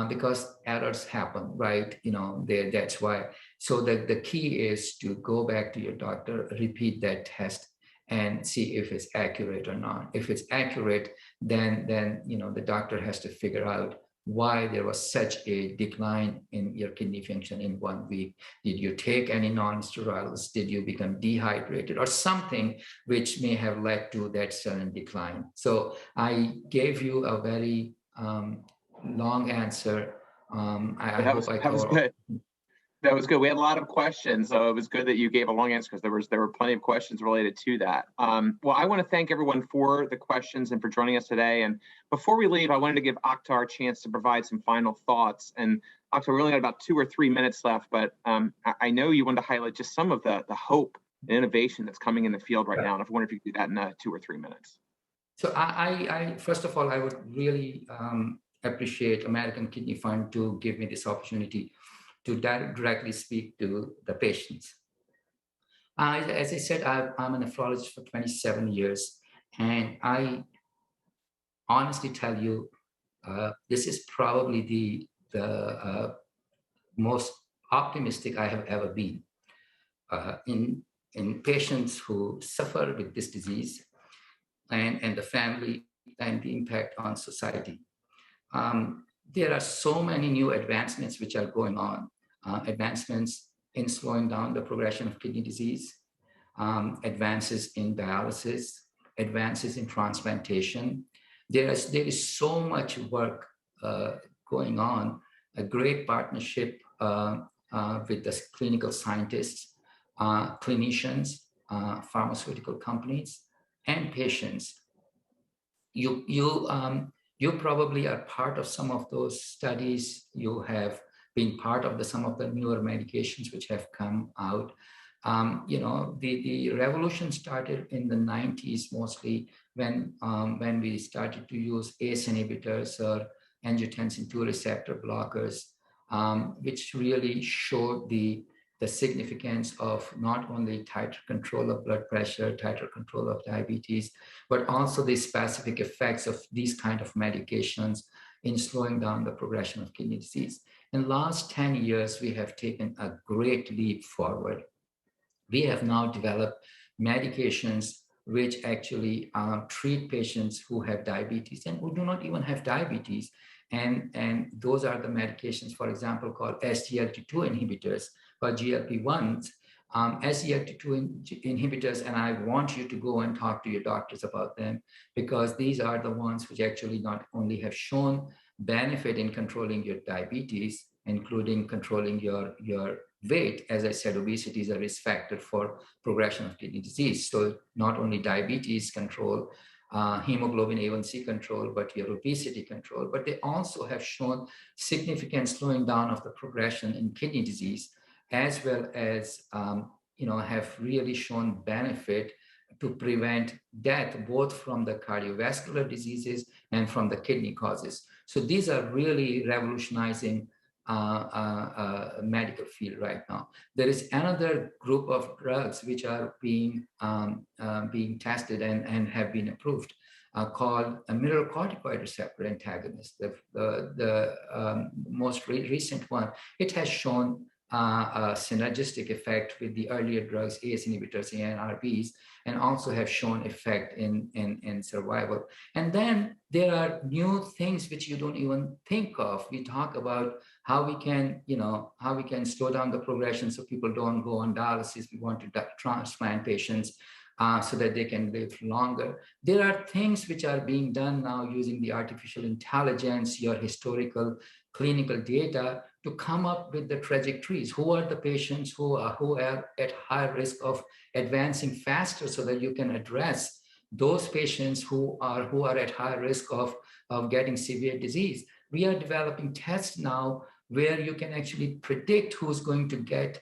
S2: because errors happen, right? You know, that's why. So the key is to go back to your doctor, repeat that test, and see if it's accurate or not. If it's accurate, then you know, the doctor has to figure out why there was such a decline in your kidney function in 1 week. Did you take any non-steroids? Did you become dehydrated, or something which may have led to that sudden decline? So I gave you a very long answer. I hope I covered.
S1: That was good. We had a lot of questions, so it was good that you gave a long answer because there were plenty of questions related to that. Well, I want to thank everyone for the questions and for joining us today. And before we leave, I wanted to give Akhtar a chance to provide some final thoughts. And Akhtar, we only got about 2 or 3 minutes left, but I know you wanted to highlight just some of the hope and innovation that's coming in the field right now. And I wonder if you could do that in 2 or 3 minutes.
S2: So I first of all, I would really appreciate American Kidney Fund to give me this opportunity to directly speak to the patients. As I said, I'm a nephrologist for 27 years, and I honestly tell you, this is probably the most optimistic I have ever been in patients who suffer with this disease and the family and the impact on society. There are so many new advancements which are going on. Advancements in slowing down the progression of kidney disease, advances in dialysis, advances in transplantation. There is so much work going on, a great partnership with the clinical scientists, clinicians, pharmaceutical companies, and patients. You probably are part of some of those studies. You have been part of some of the newer medications which have come out. The revolution started in the 90s, mostly when we started to use ACE inhibitors or angiotensin II receptor blockers, which really showed the significance of not only tighter control of blood pressure, tighter control of diabetes, but also the specific effects of these kind of medications in slowing down the progression of kidney disease. In the last 10 years, we have taken a great leap forward. We have now developed medications which actually treat patients who have diabetes and who do not even have diabetes. And those are the medications, for example, called SGLT2 inhibitors or GLP-1s. SGLT2 inhibitors, and I want you to go and talk to your doctors about them, because these are the ones which actually not only have shown benefit in controlling your diabetes, including controlling your weight. As I said, obesity is a risk factor for progression of kidney disease. So not only diabetes control, hemoglobin A1C control, but your obesity control, but they also have shown significant slowing down of the progression in kidney disease, as well as have really shown benefit to prevent death, both from the cardiovascular diseases and from the kidney causes. So these are really revolutionizing medical field right now. There is another group of drugs which are being tested and have been approved, called a mineralocorticoid receptor antagonist. The most recent one, it has shown a synergistic effect with the earlier drugs, ACE inhibitors, ANRBs, and also have shown effect in survival. And then there are new things which you don't even think of. We talk about how we can slow down the progression so people don't go on dialysis. We want to transplant patients so that they can live longer. There are things which are being done now using the artificial intelligence, your historical clinical data, to come up with the trajectories. Who are the patients who are at high risk of advancing faster, so that you can address those patients who are at high risk of getting severe disease. We are developing tests now where you can actually predict who's going to get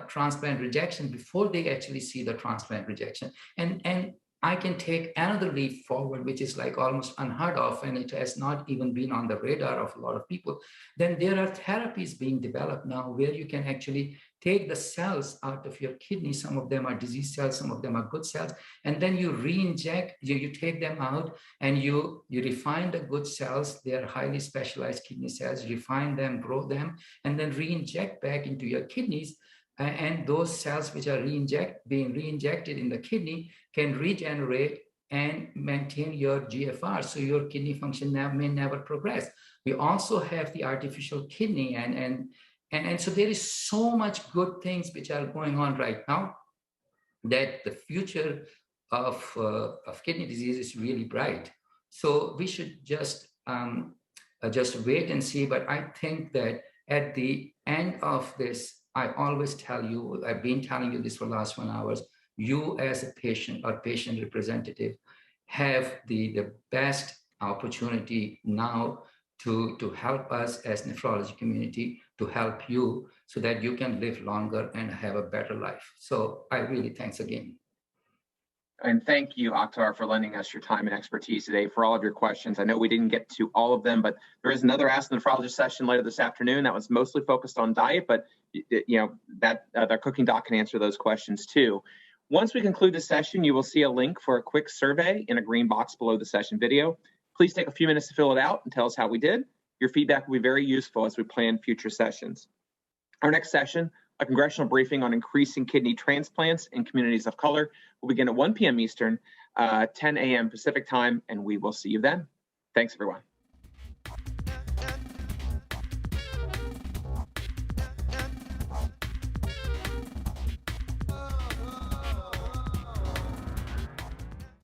S2: transplant rejection before they actually see the transplant rejection. And I can take another leap forward, which is like almost unheard of, and it has not even been on the radar of a lot of people. Then there are therapies being developed now where you can actually take the cells out of your kidney. Some of them are disease cells, some of them are good cells, and then you re-inject, you take them out and you refine the good cells. They are highly specialized kidney cells, refine them, grow them, and then re-inject back into your kidneys. And those cells which are being re-injected in the kidney can regenerate and maintain your GFR, so your kidney function may never progress. We also have the artificial kidney, and so there is so much good things which are going on right now that the future of kidney disease is really bright. So we should just wait and see. But I think that at the end of this I always tell you, I've been telling you this for the last 1 hour, you as a patient or patient representative have the best opportunity now to help us as nephrology community, to help you so that you can live longer and have a better life. So I really thanks again.
S1: And thank you, Akhtar, for lending us your time and expertise today for all of your questions. I know we didn't get to all of them, but there is another Ask the Nephrologist session later this afternoon that was mostly focused on diet, but that cooking doc can answer those questions too. Once we conclude the session, you will see a link for a quick survey in a green box below the session video. Please take a few minutes to fill it out and tell us how we did. Your feedback will be very useful as we plan future sessions. Our next session, a congressional briefing on increasing kidney transplants in communities of color, will begin at 1 p.m. Eastern, 10 a.m. Pacific time, and we will see you then. Thanks, everyone.